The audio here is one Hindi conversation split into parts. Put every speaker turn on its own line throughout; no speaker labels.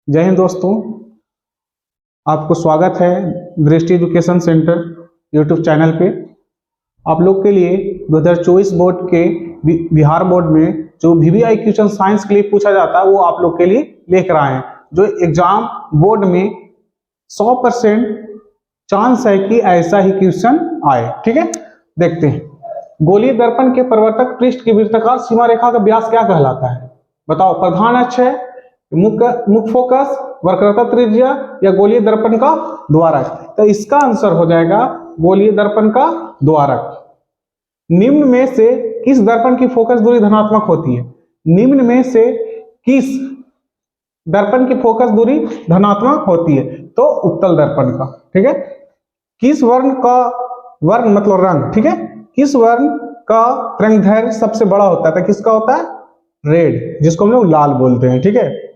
जय हिंद दोस्तों, आपको स्वागत है दृष्टि एजुकेशन सेंटर यूट्यूब चैनल पे। आप लोग के लिए 2024 बोर्ड के बिहार बोर्ड में जो वीवीआई क्वेश्चन साइंस के लिए पूछा जाता है वो आप लोग के लिए लेकर आए हैं। जो एग्जाम बोर्ड में 100% चांस है कि ऐसा ही क्वेश्चन आए। ठीक है, देखते हैं। गोलीय दर्पण के परिवर्तक पृष्ठ की वृत्ताकार सीमा रेखा का व्यास क्या कहलाता है? बताओ। प्रधान अक्ष है, मुख्य फोकस, वक्रता त्रिज्या या गोलीय दर्पण का द्वारक? तो इसका आंसर हो जाएगा गोलीय दर्पण का द्वारक। निम्न में से किस दर्पण की फोकस दूरी धनात्मक होती है? निम्न में से किस दर्पण की फोकस दूरी धनात्मक होती है? तो उत्तल दर्पण का। ठीक है। किस वर्ण का, वर्ण मतलब रंग, ठीक है, किस वर्ण का तरंगदैर्घ्य सबसे बड़ा होता है? तो किसका होता है? रेड, जिसको हम लोग लाल बोलते हैं। ठीक है।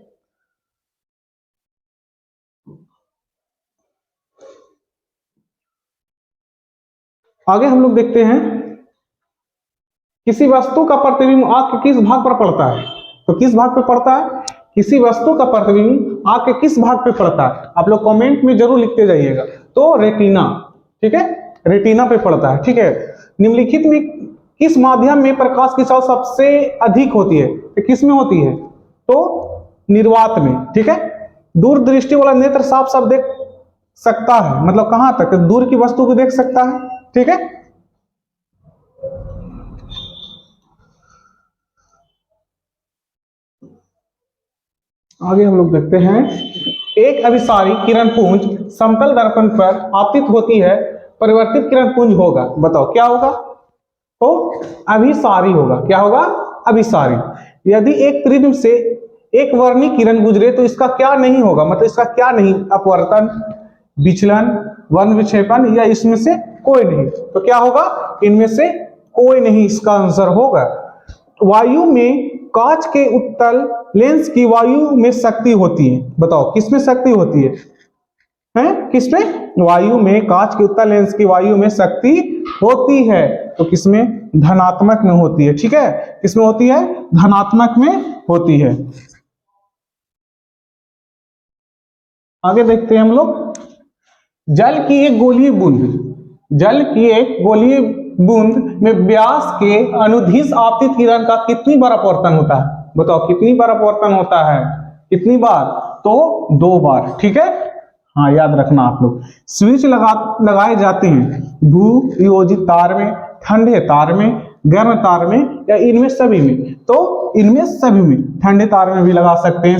आगे हम लोग देखते हैं, किसी वस्तु का प्रतिबिंब आंख के किस भाग पर पड़ता है? तो किस भाग पे पड़ता है? किसी वस्तु का प्रतिबिंब आंख के किस भाग पे पड़ता है? आप लोग कमेंट में जरूर लिखते जाइएगा। तो रेटिना, ठीक है, रेटिना पे पड़ता है। ठीक है। निम्नलिखित में किस माध्यम में प्रकाश की चाल सबसे अधिक होती है? तो किस में होती है? तो निर्वात में। ठीक है। दूरदृष्टि वाला नेत्र साफ साफ देख सकता है, मतलब कहां तक? दूर की वस्तु को देख सकता है। ठीक है। आगे हम लोग देखते हैं, एक अभिसारी किरण पुंज समतल दर्पण पर आपतित होती है, परिवर्तित किरण पुंज होगा। बताओ क्या होगा? तो अभिसारी होगा। क्या होगा? अभिसारी। यदि एक प्रिज्म से एक वर्णी किरण गुजरे तो इसका क्या नहीं होगा? मतलब इसका क्या नहीं? अपवर्तन, विचलन, वर्ण विक्षेपण या इसमें से कोई नहीं। तो क्या होगा? इनमें से कोई नहीं इसका आंसर होगा। वायु में कांच के उत्तल लेंस की वायु में शक्ति होती है। बताओ किसमें शक्ति होती है? हैं? किसमें? वायु में कांच के उत्तल लेंस की वायु में शक्ति होती है। तो किसमें? धनात्मक में होती है। ठीक है। किसमें होती है? धनात्मक में होती है। आगे देखते हैं हम लोग, जल की एक गोलीय बूंद, जल की एक गोलीय बूंद में व्यास के अनुदिश आपतित किरण का कितनी बार अपवर्तन होता है? बताओ कितनी बार अपवर्तन होता है? कितनी बार? तो 2 बार। ठीक है। हाँ, याद रखना आप लोग। स्विच लगाए जाते हैं भू योजित तार में, ठंडे तार में, गर्म तार में या इनमें सभी में? तो इनमें सभी में। ठंडे तार में भी लगा सकते हैं,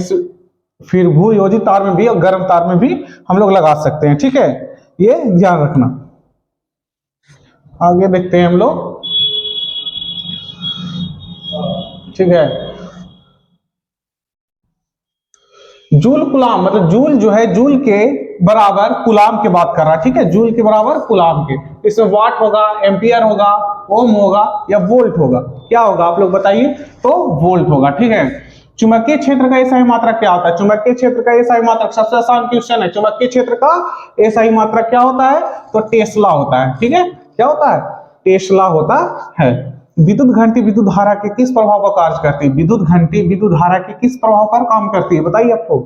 फिर भू योजित तार में भी और गर्म तार में भी हम लोग लगा सकते हैं। ठीक है, ये ध्यान रखना। आगे देखते हैं हम लोग। ठीक है। जूल कुलाम, मतलब जूल जो है, जूल के बराबर कुलाम की बात कर रहा है। ठीक है। जूल के बराबर कुलाम के, इसमें वाट होगा, एम्पियर होगा, ओम होगा या वोल्ट होगा? क्या होगा आप लोग बताइए? तो वोल्ट होगा। ठीक है। चुंबकीय क्षेत्र का एसआई मात्रक क्या होता है? चुंबकीय क्षेत्र का एसआई मात्रक सबसे आसान क्वेश्चन है। चुंबकीय क्षेत्र का एसआई मात्रक क्या होता है? तो टेस्ला होता है। ठीक है। क्या होता है? टेस्ला होता है। विद्युत घंटी विद्युत धारा के किस प्रभाव का कार्य करती है? विद्युत घंटी विद्युत धारा के किस प्रभाव पर काम करती है? बताइए आपको।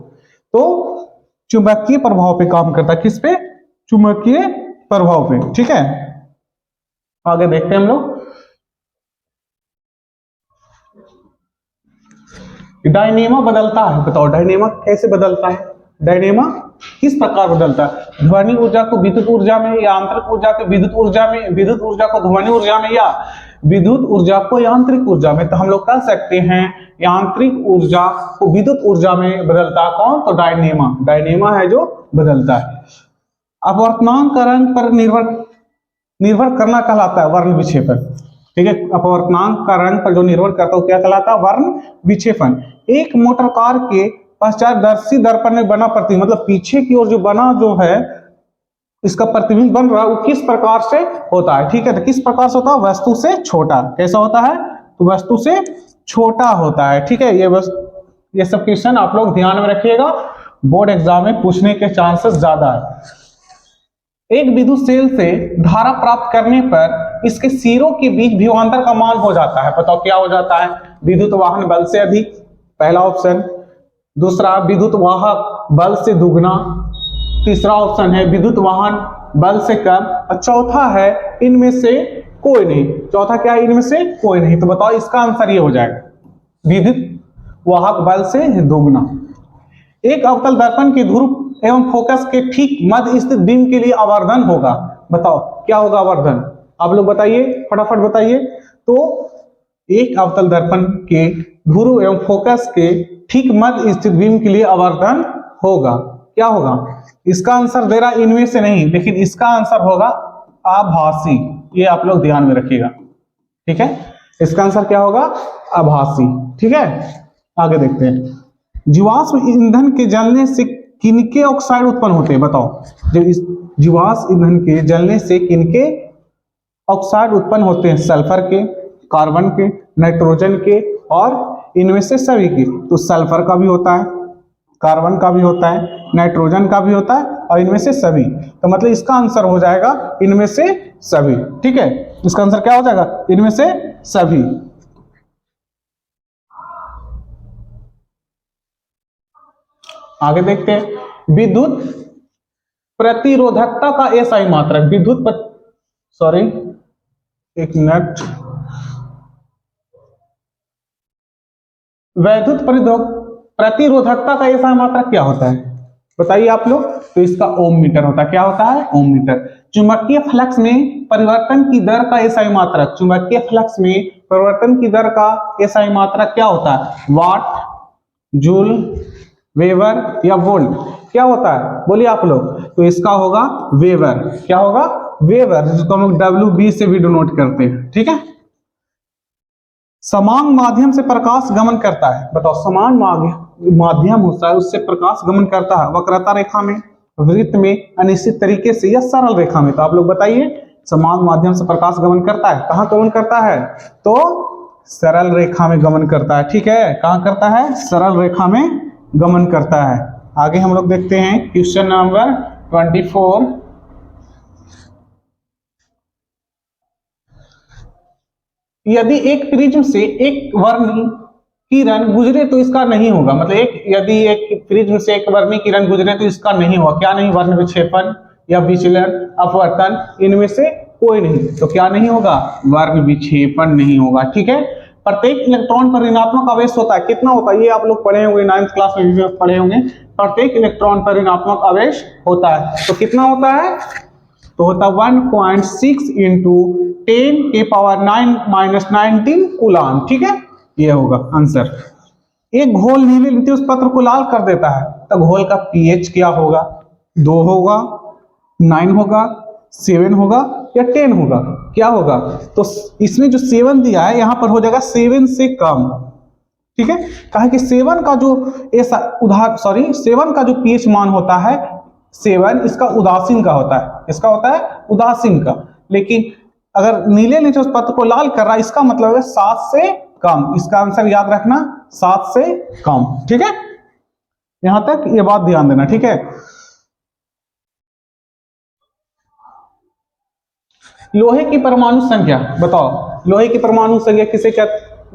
तो चुंबकीय प्रभाव पे काम करता है। किस पे? चुंबकीय प्रभाव पे। ठीक है। आगे देखते हैं हम लोग, डायनेमा बदलता है। बताओ डायनेमा कैसे बदलता है? डायनेमा किस प्रकार बदलता है? ध्वनि ऊर्जा को विद्युत ऊर्जा में, या आंतरिक ऊर्जा को विद्युत ऊर्जा में, विद्युत ऊर्जा को ध्वनि ऊर्जा में, या विद्युत ऊर्जा को यांत्रिक ऊर्जा में? तो हम लोग कह सकते हैं यांत्रिक ऊर्जा को विद्युत ऊर्जा में बदलता कौन? तो डायनेमा। डायनेमा है जो बदलता है। अपवर्तनांक का रंग पर निर्भर करना कहलाता है वर्ण विक्षेपण। ठीक है। अपवर्तनांक का रंग पर जो निर्भर करता है क्या कहलाता है? वर्ण विक्षेपण। एक मोटर कार के पश्चादर्शी दर्पण में बना प्रतिबिंब, मतलब पीछे की ओर जो बना जो है इसका प्रतिबिंब बन रहा है, वो किस प्रकार से होता है? ठीक है। तो किस प्रकार से होता है? वस्तु से छोटा। कैसा होता है? तो वस्तु से छोटा होता है। ठीक है। ये सब क्वेश्चन आप लोग ध्यान में रखिएगा, बोर्ड एग्जाम में पूछने के चांसेस ज्यादा है। एक विद्युत सेल से धारा प्राप्त करने पर इसके सिरों के बीच विभवांतर का मान हो जाता है। बताओ क्या हो जाता है? विद्युत वाहन बल से अधिक, पहला ऑप्शन। दूसरा विद्युत वाहक बल से दुगना, तीसरा ऑप्शन है विद्युत वाहन बल से कम, और चौथा है इनमें से कोई नहीं। चौथा क्या है? इनमें से कोई नहीं। तो बताओ इसका आंसर ये हो जाएगा विद्युत वाहक बल से दुगना। एक अवतल दर्पण की ध्रुव एवं फोकस के ठीक मध्य स्थित बीम के लिए आवर्धन होगा। बताओ क्या होगा आवर्धन? आप लोग बताइए, फटाफट बताइए। तो एक अवतल दर्पण के ध्रुव एवं फोकस के ठीक मध्य स्थित बीम के लिए आवर्धन होगा। क्या होगा? इसका आंसर दे रहा इनमें से नहीं, लेकिन इसका आंसर होगा आभासी। ये आप लोग ध्यान में रखिएगा, ठीक है। इसका आंसर क्या होगा? आभासी, ठीक है। आगे देखते हैं। जीवाश्म ईंधन के जलने से किनके ऑक्साइड उत्पन्न होते हैं? बताओ, जब इस जीवाश्म ईंधन के जलने से किनके ऑक्साइड उत्पन्न होते हैं? सल्फर के, कार्बन के, नाइट्रोजन के और इनमें से सभी के। तो सल्फर का भी होता है, कार्बन का भी होता है, नाइट्रोजन का भी होता है और इनमें से सभी। तो मतलब इसका आंसर हो जाएगा इनमें से सभी, ठीक है। इसका आंसर क्या हो जाएगा? इनमें से सभी। आगे देखते हैं। विद्युत प्रतिरोधकता का एसआई मात्रक, एक मिनट। वैद्युत प्रतिरोधकता का एसआई मात्रक क्या होता है? बताइए आप लोग। तो इसका ओम मीटर होता है। क्या होता है? ओम मीटर। चुंबकीय फ्लक्स में परिवर्तन की दर का एसआई मात्रक, चुंबकीय फ्लक्स में परिवर्तन की दर का एसआई मात्रक क्या होता है? वाट, जूल, वेबर या वोल्ट? क्या होता है? बोलिए आप लोग। तो इसका होगा वेबर। क्या होगा? वेबर, जिसको हम लोग WB से भी डिनोट करते हैं, ठीक है। समान माध्यम से प्रकाश गमन करता है। बताओ, समान माध्यम होता है उससे प्रकाश गमन करता है। वक्रता रेखा में, वृत्त में, अनिश्चित तरीके से या सरल रेखा में? तो आप लोग बताइए। समान माध्यम से प्रकाश गमन करता है, कहां गमन करता है? तो सरल रेखा में गमन करता है, ठीक है। कहां करता है? सरल रेखा में गमन करता है। आगे हम लोग देखते हैं क्वेश्चन नंबर 24। यदि एक प्रिज्म से एक वर्णी किरण गुजरे तो इसका नहीं होगा। मतलब यदि एक प्रिज्म से एक वर्णी किरण गुजरे तो इसका नहीं होगा। क्या नहीं? वर्ण विक्षेपण या विचलन, अपवर्तन, इनमें से कोई नहीं। तो क्या नहीं होगा? वर्ण विक्षेपण नहीं होगा, ठीक है। प्रत्येक इलेक्ट्रॉन पर ऋणात्मक आवेश होता है। कितना होता है? ये आप लोग पढ़े होंगे, 9th क्लास में पढ़े होंगे। प्रत्येक इलेक्ट्रॉन पर ऋणात्मक आवेश होता है। तो कितना होता है? तो होता 1.6 इंटू 10⁻⁹ कूलाम, ठीक है। ये होगा आंसर। एक घोल नीले लिथियम पत्र को लाल कर देता है, तो घोल का पीएच क्या होगा? 2 होगा, 9 होगा, 7 होगा या 10 होगा? क्या होगा? तो इसमें जो 7 दिया है यहां पर हो जाएगा 7 से कम, ठीक है। कहा कि 7 का जो ऐसा 7 का जो पीएच मान होता है 7, इसका उदासीन का होता है। इसका होता है उदासीन का। लेकिन अगर नीले लिथियम पत्र को लाल कर रहा है, इसका मतलब है 7 से कम। इसका आंसर याद रखना, 7 से कम, ठीक है। यहां तक ये बात ध्यान देना, ठीक है। लोहे की परमाणु संख्या बताओ। लोहे की परमाणु संख्या किसे क्या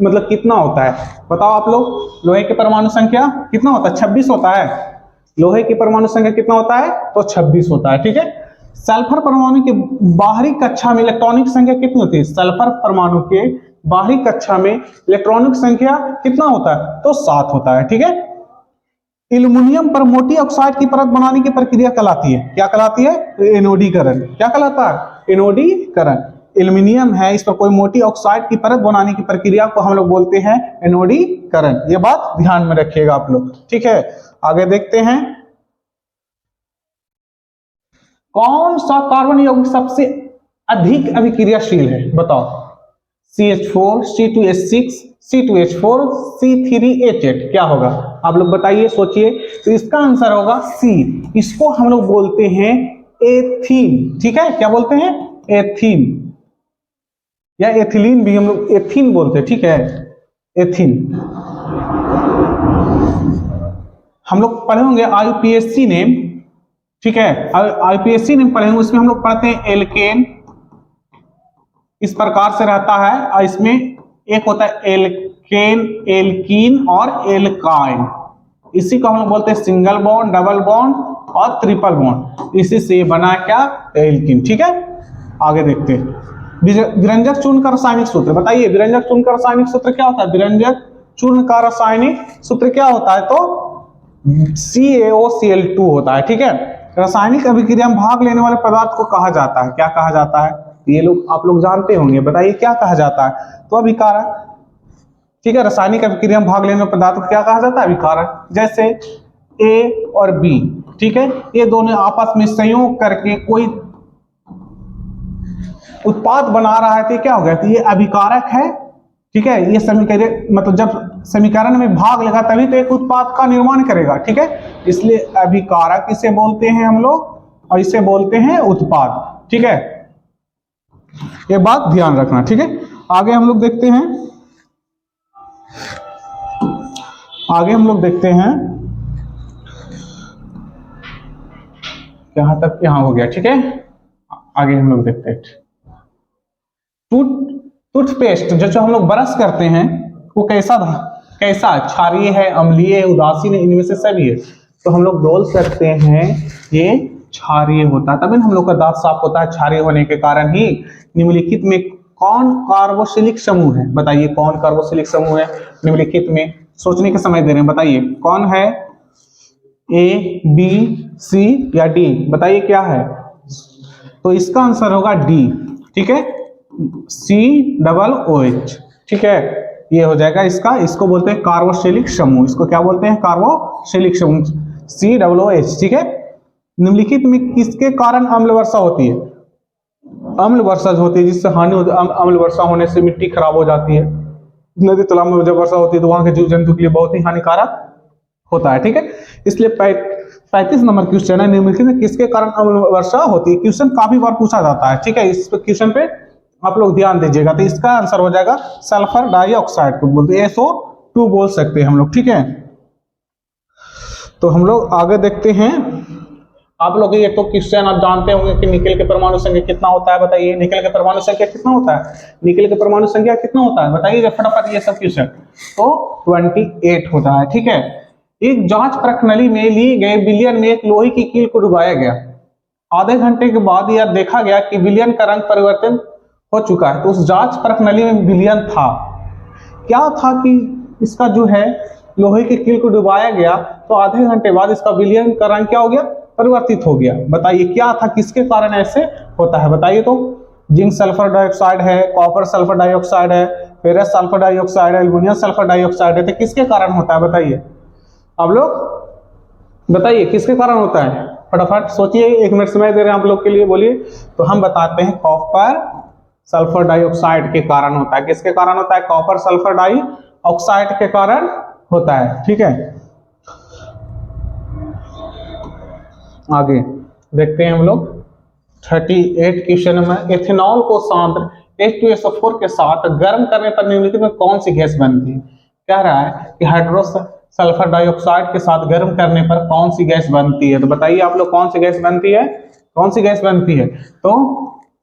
मतलब कितना होता है? बताओ आप लोग। लोहे की परमाणु संख्या कितना होता है? 26 होता है। लोहे की परमाणु संख्या कितना होता है? तो 26 होता है, ठीक है। सल्फर परमाणु के बाहरी कक्षा में इलेक्ट्रॉनिक संख्या कितनी होती है? सल्फर परमाणु के बाहरी कक्षा में इलेक्ट्रॉनिक संख्या कितना होता है? तो 7 होता है, ठीक है। एल्युमिनियम पर मोटी ऑक्साइड की परत बनाने की प्रक्रिया कहलाती है। क्या कहलाती है? एनोडीकरण। क्या कहलाता है? एनोडीकरण। एल्युमिनियम है, इस पर कोई मोटी ऑक्साइड की परत बनाने की प्रक्रिया को हम लोग बोलते हैं एनोडीकरण। ये बात ध्यान में रखिएगा आप लोग, ठीक है। आगे देखते हैं। कौन सा कार्बन यौगिक सबसे अधिक अभिक्रियाशील है? बताओ। CH4, C2H6, C2H4, C3H8 क्या होगा? आप लोग बताइए, सोचिए। तो इसका आंसर होगा C। इसको हम लोग बोलते हैं एथीन, ठीक है। क्या बोलते हैं? एथीन या एथिलीन भी हम लोग एथीन बोलते हैं, ठीक है। एथीन हम लोग पढ़े होंगे IUPAC नेम, ठीक है। IUPAC नेम पढ़े होंगे, उसमें हम लोग पढ़ते हैं एल्केन, इस प्रकार से रहता है। और इसमें एक होता है एल्केन, एल्कीन और एल्काइन, इसी को हम लोग बोलते हैं सिंगल बॉन्ड, डबल बॉन्ड और ट्रिपल बॉन्ड। इसी से ये बना क्या, एल्कीन। ठीक है, आगे देखते हैं विरंजक चूर्ण का रासायनिक सूत्र। बताइए विरंजक चूर्ण का रासायनिक सूत्र क्या होता है? विरंजक चूर्ण का रासायनिक सूत्र क्या होता है? तो CaOCl2 होता है। ठीक है, रासायनिक अभिक्रिया में भाग लेने वाले पदार्थ को कहा जाता है, क्या कहा जाता है? ये लोग आप लोग जानते होंगे, बताइए क्या कहा जाता है? तो अभिकारक। ठीक है, रासायनिक अभिक्रिया में भाग लेने वाले पदार्थ को क्या कहा जाता है? अभिकारक। जैसे A और B, ठीक है, ये दोनों आपस में संयोग करके कोई उत्पाद बना रहा है तो क्या हो गया? तो ये अभिकारक है। ठीक है, ये समीकरण मतलब जब समीकरण में भाग लेगा तभी तो एक उत्पाद का निर्माण करेगा। ठीक है, इसलिए अभिकारक इसे बोलते हैं हम लोग, और इसे बोलते हैं उत्पाद। ठीक है, ये बात ध्यान रखना। ठीक है, आगे हम लोग देखते हैं, यहां तक यहां हो गया। ठीक है, आगे हम लोग देखते हैं टूथपेस्ट जो हम लोग ब्रश करते हैं वो कैसा क्षारीय है, अम्लीय है, उदासीन है, इनमें से सभी है। तो हम लोग बोल सकते हैं ये क्षारीय होता है, तभी हम लोग का दांत साफ होता है। क्षारीय होने के कारण ही निम्नलिखित में कौन कार्बोक्सिलिक समूह है? बताइए कौन कार्बोक्सिलिक समूह है निम्नलिखित में? सोचने का समय दे रहे हैं, बताइए कौन है? A, B, C या D? बताइए क्या है? तो इसका आंसर होगा D। ठीक है, COOH। ठीक है, ये हो जाएगा इसका, इसको बोलते हैं कार्बोक्सिलिक समूह। इसको क्या बोलते हैं? कार्बोक्सिलिक समूह, COOH। ठीक है, निम्नलिखित में किसके कारण अम्ल वर्षा होती है? अम्ल वर्षा जो होती है जिससे हानि होती है, अम्ल वर्षा होने से मिट्टी खराब हो जाती है। नदी तालाब में जब वर्षा होती है तो वहां के जीव जंतु के लिए बहुत ही हानिकारक होता है। ठीक है, इसलिए 35 नंबर क्वेश्चन है, निम्नलिखित में किसके कारण अम्ल वर्षा होती है? क्वेश्चन काफी बार पूछा जाता है। ठीक है, इस क्वेश्चन पे आप लोग ध्यान दीजिएगा। तो इसका आंसर हो जाएगा सल्फर डाइऑक्साइड को बोलते हैं, SO2 बोल सकते हैं हम लोग। ठीक है, तो हम लोग आगे देखते हैं। आप लोग ये तो क्वेश्चन आप जानते होंगे कि निकेल के परमाणु संख्या कितना होता है? बताइए निकेल के परमाणु संख्या कितना होता है? निकेल के परमाणु संख्या कितना होता है? बताइए फटाफट ये सब क्वेश्चन। तो 28 होता है। ठीक है, एक जांच प्रणाली में ली गए विलयन में एक लोहे की कील को डुबाया गया। आधे घंटे के बाद यह देखा गया कि विलयन का रंग परिवर्तन हो चुका है। तो उस जांच प्रणाली में विलयन था, क्या था कि इसका जो है लोहे की कील को डुबाया गया तो आधे घंटे बाद इसका विलयन का रंग क्या हो गया? परिवर्तित हो गया। बताइए क्या था, किसके कारण ऐसे होता है? बताइए तो जिंक सल्फर डाइऑक्साइड है, कॉपर सल्फर डाइऑक्साइड है, फेरस सल्फर डाइऑक्साइड है, एल्युमिनियम सल्फर डाइऑक्साइड है, तो किसके कारण होता है? बताइए आप लोग, बताइए किसके कारण होता है? फटाफट सोचिए, 1 मिनट समय दे रहे हैं आप लोग के लिए, बोलिए। तो हम बताते हैं कॉपर सल्फर डाइऑक्साइड के कारण होता है। किसके कारण होता है? कॉपर सल्फर डाइऑक्साइड के कारण होता है। ठीक है, आगे देखते हैं हम लोग 38 क्वेश्चन में। एथेनॉल को सांद्र H2SO4 के साथ गर्म करने पर निम्नलिखित में कौन सी गैस बनती है? कह रहा है कि हाइड्रोस सल्फर डाइऑक्साइड के साथ गर्म करने पर कौन सी गैस बनती है? तो बताइए आप लोग कौन सी गैस बनती है? कौन सी गैस बनती है? तो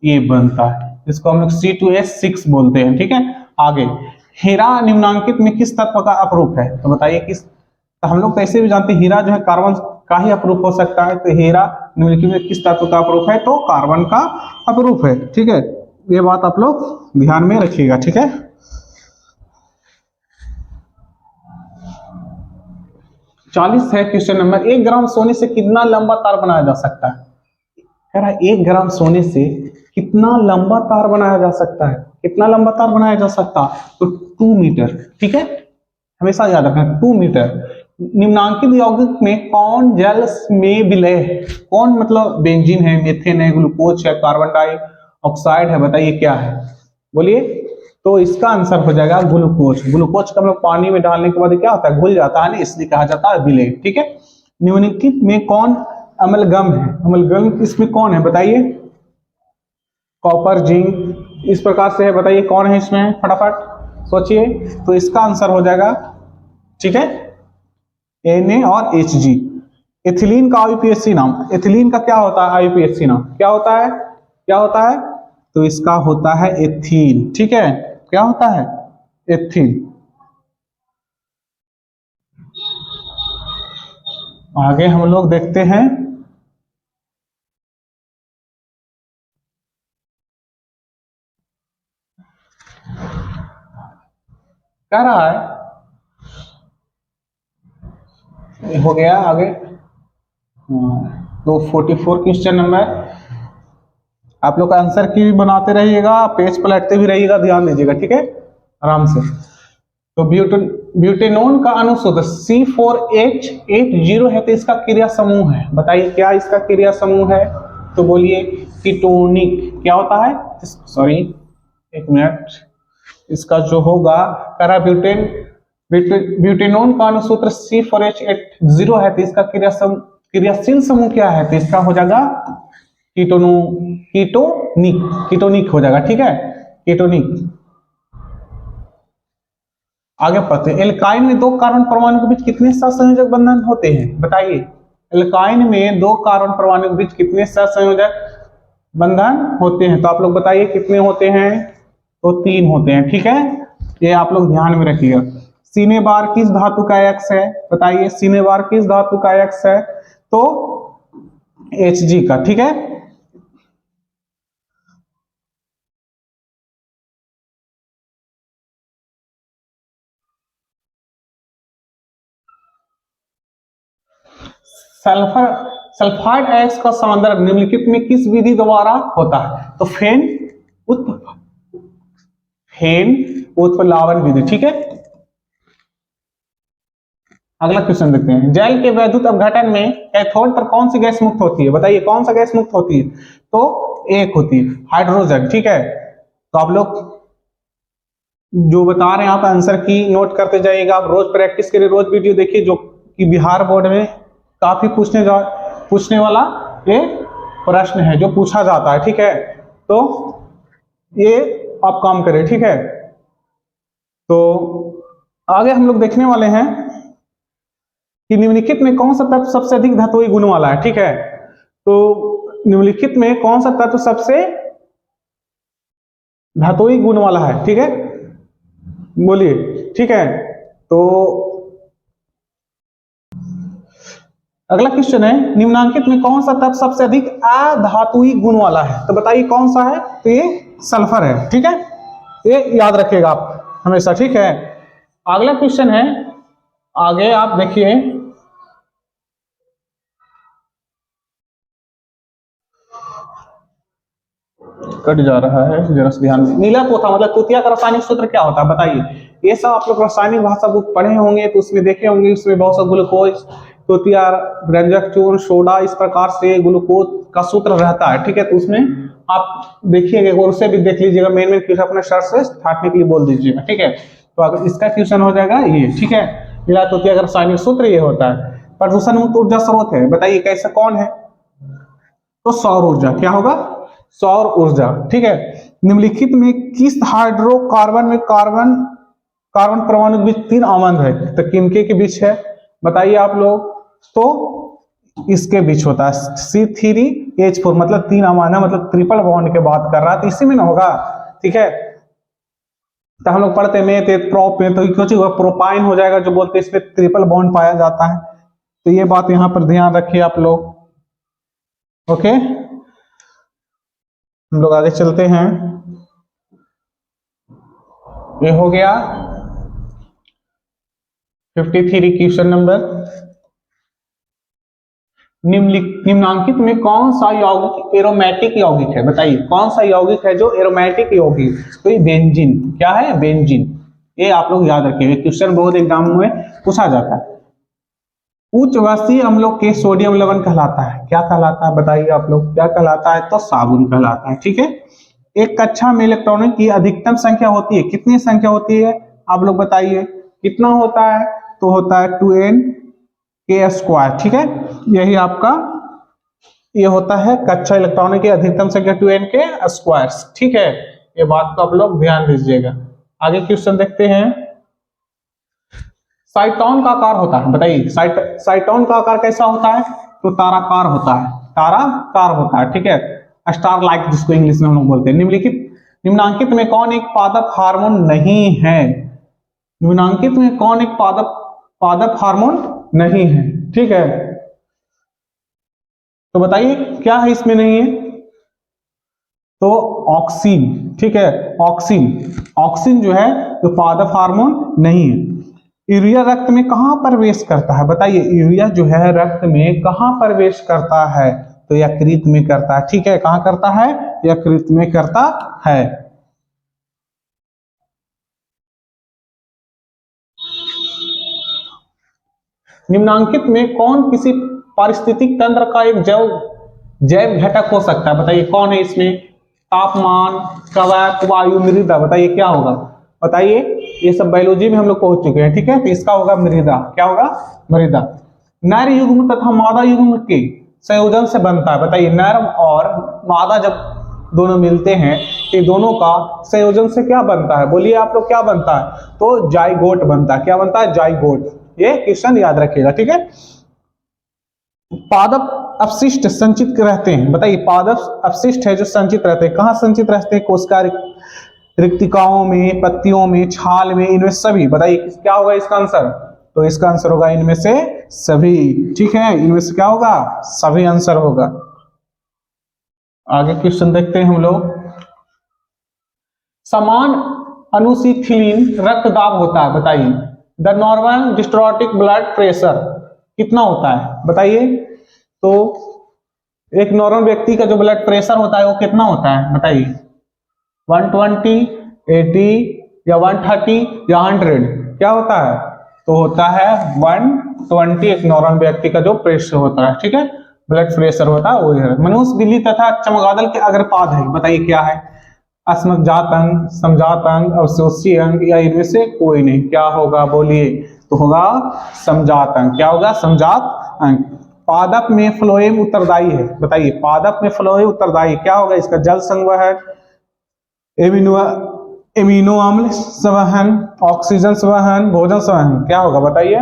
ये बनता है, इसको हम लोग C2H6 बोलते हैं। ठीक है, आगे हीरा निम्नांकित में किस तत्व का अपरूप है? तो बताइए किस। तो हम लोग कैसे भी जानते हैं हीरा जो है कार्बन का ही अपरूप हो सकता है। तो हीरा निम्नलिखित में किस तत्व का अपरूप है? तो कार्बन का अपरूप है। ठीक है, ये बात आप लोग ध्यान में रखिएगा। ठीक है, 40 है क्वेश्चन नंबर। 1 ग्राम सोने से कितना लंबा तार बनाया जा सकता है? कह रहा है 1 ग्राम सोने से कितना लंबा तार बनाया जा सकता है? कितना लंबा तार बनाया जा सकता है? तो 2 मीटर। ठीक है, हमेशा याद रखना 2 मीटर। निम्नांकित यौगिक में कौन जल में विलय है? कौन मतलब बेंजीन है, मीथेन है, ग्लूकोज है, कार्बन डाइऑक्साइड है? बताइए क्या है, बोलिए। तो इसका आंसर हो जाएगा ग्लूकोज। ग्लूकोज का हम लोग पानी में डालने के बाद क्या होता है? घुल जाता है ना, इसलिए कहा जाता है विलय। ठीक है, निम्नलिखित में कौन अम्लगम है? अम्लगम इसमें कौन है? बताइए। कॉपर, जिंक, इस प्रकार से है। बताइए कौन है इसमें? फटाफट सोचिए। तो इसका आंसर हो जाएगा, ठीक है, Na और Hg। एथिलीन का IUPAC नाम, एथिलीन का क्या होता है? IUPAC नाम क्या होता है? क्या होता है? तो इसका होता है एथील। ठीक है, क्या होता है? एथील। आगे हम लोग देखते हैं। कह रहा है, हो गया आगे। तो 44 क्वेश्चन नंबर, आप लोग आंसर की भी बनाते रहिएगा, पेज पलटते भी रहिएगा, ध्यान दीजिएगा, ठीक है, आराम से। तो ब्यूटेनोन का अणुसूत्र C4H80 है, तो इसका क्रिया समूह है, बताइए क्या इसका क्रिया समूह है? तो बोलिए कीटोनिक। क्या होता है? सॉरी, एक मिनट, इसका जो होगा, करा ब्यूटेनोन का अणुसूत्र C4H80 है, तो इसका क्रियाशील समूह क्या है? तो इसका हो जाएगा कीटोनिक हो जाएगा, ठीक है, कीटोनिक। आगे पढ़ते हैं, एल्काइन में दो कार्बन परमाणु के बीच कितने सहसंयोजक बंधन होते हैं? बताइए, एल्काइन में दो कार्बन परमाणु के बीच कितने सहसंयोजक बंधन होते हैं? तो आप लोग बताइए कितने होते हैं? तो 3 होते हैं, ठीक है, ये आप लोग ध्यान में रखिएगा। सीने बार किस धातु का एक्स है? बताइए, सीने बार किस धातु का एक्स है? तो Hg का, ठीक है। सल्फाइड एक्स का सांद्रण निम्नलिखित में किस विधि द्वारा होता है? तो फेन उत्प्लावन विधि, ठीक है। अगला क्वेश्चन देखते हैं, जल के वैद्युत अपघटन में कैथोड पर कौन सी गैस मुक्त होती है? बताइए कौन सा गैस मुक्त होती है? तो एक होती है हाइड्रोजन, ठीक है। तो आप लोग जो बता रहे हैं आप आंसर की नोट करते जाइएगा, आप रोज प्रैक्टिस करिए, रोज वीडियो देखिए, जो कि बिहार बोर्ड में काफी पूछने वाला ये प्रश्न है, जो पूछा जाता है, ठीक है। तो ये आप काम करें, ठीक है। तो आगे हम लोग देखने वाले हैं कि निम्नलिखित में कौन सा तत्व सबसे अधिक धातुई गुण वाला है, ठीक है। तो निम्नलिखित में कौन सा तत्व सबसे धातुई गुण वाला है, ठीक है, बोलिए, ठीक है। तो अगला क्वेश्चन है, निम्नांकित में कौन सा तत्व सबसे अधिक अधातुई गुण वाला है? तो बताइए कौन सा है? तो ये सल्फर है, ठीक है, ये याद रखिएगा आप हमेशा, ठीक है। अगला क्वेश्चन है, आगे आप देखिए, कट जा रहा है, जरा से ध्यान। नीला पोथा मतलब तूतिया का रासायनिक सूत्र क्या होता है? बताइए, ये सब आप लोग रासायनिक भाषा बुक पढ़े होंगे, तो उसमें देखे होंगे, उसमें बहुत सा ग्लूकोज, तूतिया, रंजक चूर्ण, सोडा, इस प्रकार से ग्लूकोज का सूत्र रहता है, ठीक है। तो उसमें आप देखिएगा, और उसे भी देख लीजिएगा, मेन क्वेश्चन अपने सर से छाटने के लिए बोल दीजिएगा, ठीक है। तो अगर इसका क्वेश्चन हो जाएगा ये, ठीक है, नीला तूतिया का रासायनिक सूत्र ये होता है। प्रदूषण मुक्त ऊर्जा स्रोत है, बताइए कैसा, कौन है? तो सौर ऊर्जा। क्या होगा? सौर ऊर्जा, ठीक है। निम्नलिखित में किस हाइड्रोकार्बन में कार्बन परमाणु के बीच 3 आबंध है? तो किनके के बीच है? बताइए आप लोग। तो इसके बीच होता है C3H4, मतलब 3 आबंध है, मतलब ट्रिपल बॉन्ड के बात कर रहा है, तो इसी में ना होगा, ठीक है। तो हम लोग पढ़ते में प्रोप में, तो कुछ प्रोपाइन हो जाएगा, जो बोलते हैं इसमें ट्रिपल बॉन्ड पाया जाता है। तो ये बात यहां पर ध्यान रखिए आप लोग, ओके। हम लोग आगे चलते हैं, ये हो गया 53 क्वेश्चन नंबर। निम्नांकित में कौन सा यौगिक एरोमेटिक यौगिक है? बताइए कौन सा यौगिक है जो एरोमेटिक यौगिक? तो ये बेंजीन। क्या है? बेंजीन। ये आप लोग याद रखिएगा, क्वेश्चन बहुत एग्जाम में पूछा जाता है। उच्च वाष्पीय अम्लों के सोडियम लवण कहलाता है, क्या कहलाता है? बताइए आप लोग, क्या कहलाता है? तो साबुन कहलाता है, ठीक है। एक कक्षा में इलेक्ट्रॉनों की अधिकतम संख्या होती है, कितनी संख्या होती है? आप लोग बताइए कितना होता है? तो होता है 2n² ठीक है। यही आपका ये होता है कक्षा इलेक्ट्रॉनों की अधिकतम संख्या 2n², ठीक है। ये बात को आप लोग ध्यान दीजिएगा। आगे क्वेश्चन देखते हैं, साइटोन का आकार होता है, बताइए साइटोन का आकार कैसा होता है? तो ताराकार होता है, ताराकार होता है, ठीक है, स्टार लाइक जिसको इंग्लिश में हम लोग बोलते हैं। निम्नांकित में कौन एक पादप हार्मोन नहीं है? निम्नांकित में कौन एक पादप पादप हार्मोन नहीं है। ठीक है, तो बताइए क्या है इसमें नहीं है? तो ऑक्सिन। ठीक है, ऑक्सिन, ऑक्सिन जो है तो पादप हार्मोन नहीं है। यूरिया रक्त में कहां प्रवेश करता है? बताइए, यूरिया जो है रक्त में कहां प्रवेश करता है? तो यकृत में करता है। ठीक है, कहां करता है? यकृत में करता है। निम्नांकित में कौन किसी पारिस्थितिक तंत्र का एक जैव घटक हो सकता है? बताइए कौन है इसमें? तापमान, कवक, वायु, मृदा। बताइए क्या होगा? बताइए, ये सब बायोलॉजी में हम लोग पहुंच चुके हैं। ठीक है, तो इसका होगा मृदा। क्या होगा? मृदा। नर युग्म तथा मादा युग्म के संयोजन से बनता है। बताइए, नर और मादा जब दोनों मिलते हैं तो दोनों का संयोजन से क्या बनता है? बोलिए आप लोग, क्या बनता है? तो जाइगोट बनता है। क्या बनता है? जाइगोट। ये क्वेश्चन याद रखिएगा। ठीक है, पादप अपशिष्ट संचित रहते हैं। बताइए, पादप अपशिष्ट है जो संचित रहते हैं, कहां संचित रहते हैं? कोशिका रिक्तिकाओं में, पत्तियों में, छाल में, इनमें सभी। बताइए क्या होगा इसका आंसर? तो इसका आंसर होगा इनमें से सभी। ठीक है, इनमें से क्या होगा? सभी आंसर होगा। आगे क्वेश्चन देखते हैं हम लोग। समान अनुशीथिलीन रक्तदाब होता है। बताइए, द नॉर्मल डिस्ट्रोटिक ब्लड प्रेशर कितना होता है? बताइए, तो एक नॉर्मल व्यक्ति का जो ब्लड प्रेशर होता है वो कितना होता है? बताइए, 120, 80 या 130 या 100? क्या होता है? तो होता है 120 एक नॉर्मल व्यक्ति का जो प्रेशर होता है। ठीक है, ब्लड प्रेशर होता है वही है। मनुष्य, बिल्ली तथा चमगादड़ के अग्रपाद है। बताइए क्या है? अस्मज्जात अंग, समजात अंग, अवशोषी अंग, या इनमें से कोई नहीं। क्या होगा? बोलिए, तो होगा समजात अंग। क्या होगा? समजात अंग। पादप में फ्लोएम उत्तरदायी है। बताइए, पादप में फ्लोएम उत्तरदायी क्या होगा इसका? जल संवहन, एमिनो अम्ल संवहन, ऑक्सीजन संवहन, भोजन संवहन। क्या होगा? बताइए,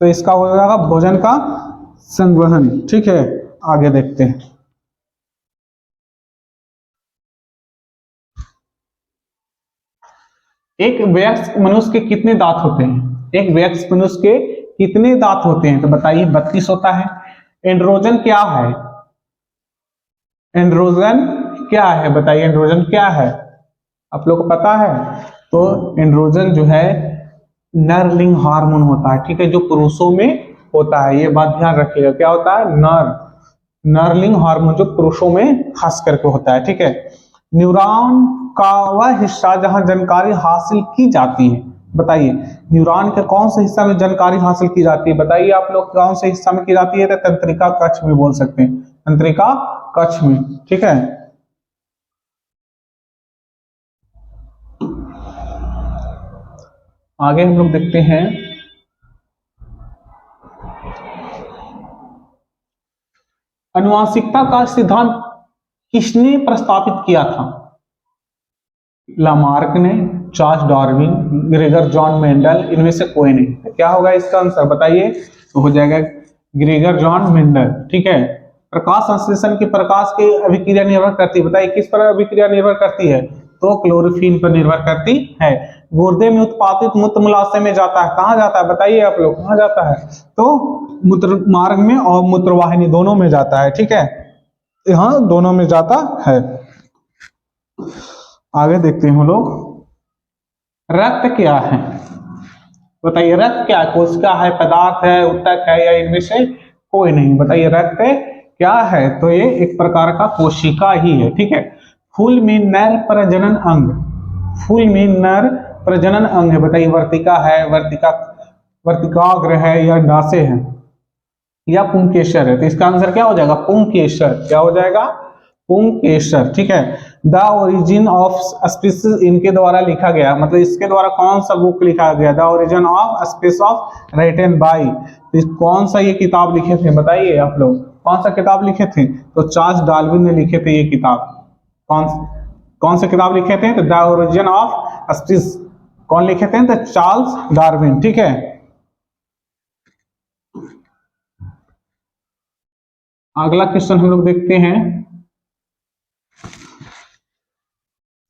तो इसका हो जाएगा भोजन का संवहन। ठीक है, आगे देखते हैं। एक वयस्क मनुष्य के कितने दांत होते हैं? एक वयस्क मनुष्य के कितने दांत होते हैं? तो बताइए, 32 होता है। एंड्रोजन क्या है? एंड्रोजन क्या है? बताइए, एंड्रोजन क्या है? आप लोग को पता है? तो एंड्रोजन जो है नरलिंग हार्मोन होता है। ठीक है, जो पुरुषों में होता है। ये बात ध्यान रखिएगा, क्या होता है? नरलिंग हार्मोन जो पुरुषों में खास करके होता है। ठीक है, न्यूरॉन का वह हिस्सा जहां जानकारी हासिल की जाती है। बताइए, न्यूरॉन के कौन से हिस्सा में जानकारी हासिल की जाती है? बताइए आप लोग, कौन से हिस्सा में की जाती है? तो तंत्रिका कक्ष में बोल सकते हैं, तंत्रिका कक्ष में। ठीक है, आगे हम लोग देखते हैं। अनुवांशिकता का सिद्धांत किसने प्रस्तावित किया था? लामार्क ने, Charles Darwin, Gregor John Mendel, इनमें से कोई नहीं। क्या होगा इसका आंसर? बताइए, तो हो जाएगा ग्रेगर जॉन मेंडल। ठीक है, प्रकाश संश्लेषण की प्रकाश की अभिक्रिया निर्भर करती है। बताइए किस पर अभिक्रिया निर्भर करती है? तो क्लोरोफिल पर निर्भर करती है। गुर्दे में उत्पादित मूत्र मूलाशय में जाता है। कहां जाता है? बताइए आप लोग, कहां जाता है? तो मूत्र मार्ग में और मूत्रवाहिनी दोनों में जाता है। ठीक है, यहाँ दोनों में जाता है। आगे देखते हैं हम लोग। रक्त क्या है? बताइए, रक्त क्या है? कोशिका है, पदार्थ है, ऊतक है, या इनमें से कोई नहीं? बताइए, रक्त क्या है? तो ये एक प्रकार का कोशिका ही है। ठीक है, फूल में नर प्रजनन अंग, फूल में नर प्रजनन अंग है। बताइए, वर्तिका है, वर्तिकाग्र है, या अंडाशय है, या पुंकेसर है? तो इसका आंसर क्या हो जाएगा? पुंकेसर। क्या हो जाएगा? पुंकेसर। ठीक है, द ओरिजिन ऑफ स्पीसीज इनके द्वारा लिखा गया, मतलब इसके द्वारा कौन सा बुक लिखा गया? The origin of species of written by, कौन सा ये किताब लिखे थे? बताइए आप लोग, कौन सा किताब लिखे थे? तो चार्ल्स डार्विन ने लिखे थे ये किताब। कौन कौन सा किताब लिखे थे? तो द ओरिजिन ऑफ स्पीसीज। कौन लिखे थे? तो चार्ल्स डार्विन। ठीक है, अगला क्वेश्चन हम लोग देखते हैं।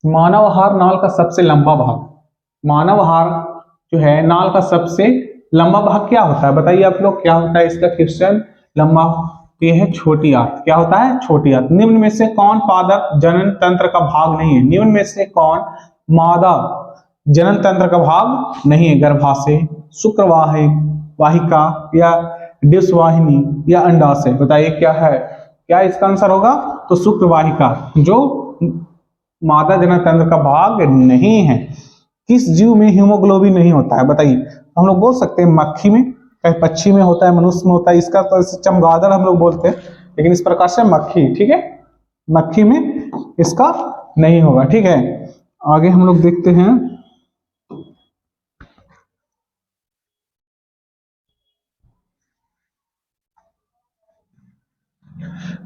मानव हार नाल का सबसे लंबा भाग, मानव हार जो है नाल का सबसे लंबा भाग क्या होता है बताइए आप लोग, क्या होता है इसका क्वेश्चन। लंबा, ये है छोटी आंत, क्या होता है छोटी आंत। निम्न में से कौन पादप जनन तंत्र का भाग नहीं है, निम्न में से कौन मादा जनन तंत्र का भाग नहीं है। गर्भाशय, शुक्रवाहिनी, वाहिका या डिस्वाहिनी या अंडाशय, बताइए क्या है, क्या इसका आंसर होगा। तो शुक्रवाहिका जो मादा जनन तंत्र का भाग नहीं है। किस जीव में हीमोग्लोबिन नहीं होता है बताइए। हम लोग बोल सकते हैं मक्खी में, कहीं पक्षी में होता है, मनुष्य में होता है, इसका तो चमगादड़ हम लोग बोलते हैं, लेकिन इस प्रकार से मक्खी, ठीक है, मक्खी में इसका नहीं होगा, ठीक है। आगे हम लोग देखते हैं,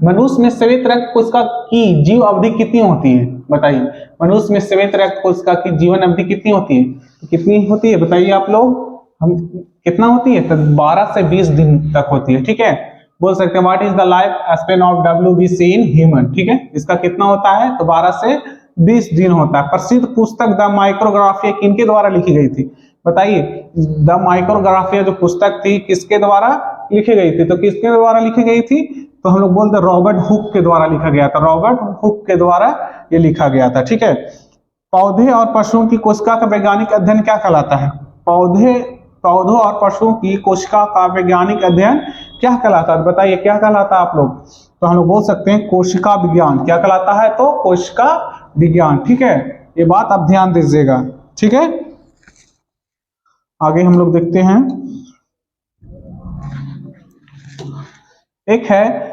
मनुष्य में श्वेत रक्त कोशिका की जीव अवधि कितनी होती है बताइए। मनुष्य में श्वेत रक्त कोशिका की जीवन अवधि कितनी होती है, कितनी होती है बताइए आप लोग। हम कितना होती है, तो 12 से 20 दिन तक होती है, ठीक है। बोल सकते हैं what is the life span of WBC in human, ठीक है, इसका कितना होता है, तो 12 से 20 दिन होता है। प्रसिद्ध पुस्तक द माइक्रोग्राफिया किनके द्वारा लिखी गई थी बताइए। द माइक्रोग्राफिया जो पुस्तक थी किसके द्वारा लिखी गई थी, तो किसके द्वारा लिखी गई थी, तो हम लोग बोलते हैं रॉबर्ट हुक के द्वारा लिखा गया था, रॉबर्ट हुक के द्वारा ये लिखा गया था, ठीक है। पौधे और पशुओं की कोशिका का वैज्ञानिक अध्ययन क्या कहलाता है। पौधों और पशुओं की कोशिका का वैज्ञानिक अध्ययन क्या कहलाता है बताइए, क्या कहलाता है आप लोग। तो हम लोग बोल सकते हैं कोशिका विज्ञान, क्या कहलाता है, तो कोशिका विज्ञान, ठीक है। ये बात आप ध्यान दीजिएगा, ठीक है। आगे हम लोग देखते हैं, एक है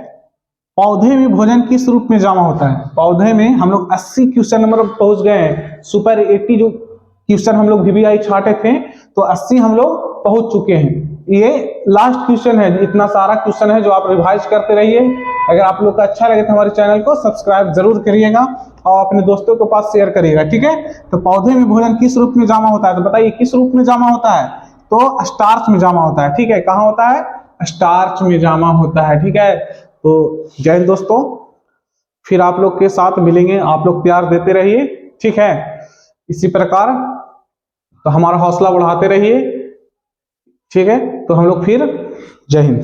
पौधे में भोजन किस रूप में जमा होता है। पौधे में हम लोग 80 क्वेश्चन नंबर पहुंच गए हैं, सुपर 80 जो क्वेश्चन हम लोग VBI छाटे थे, तो 80 हम लोग पहुंच चुके हैं। ये लास्ट क्वेश्चन है, इतना सारा क्वेश्चन है जो आप रिवाइज करते रहिए। अगर आप लोग का अच्छा लगे तो हमारे चैनल को सब्सक्राइब जरूर करिएगा और अपने दोस्तों के पास शेयर करिएगा, ठीक है। तो पौधे में भोजन किस रूप में जमा होता है, तो बताइए किस रूप में जमा होता है, तो स्टार्च में जमा होता है, ठीक है। कहाँ होता है, स्टार्च में जमा होता है, ठीक है। तो जय हिंद दोस्तों, फिर आप लोग के साथ मिलेंगे, आप लोग प्यार देते रहिए, ठीक है। इसी प्रकार तो हमारा हौसला बढ़ाते रहिए, ठीक है। तो हम लोग फिर, जय हिंद।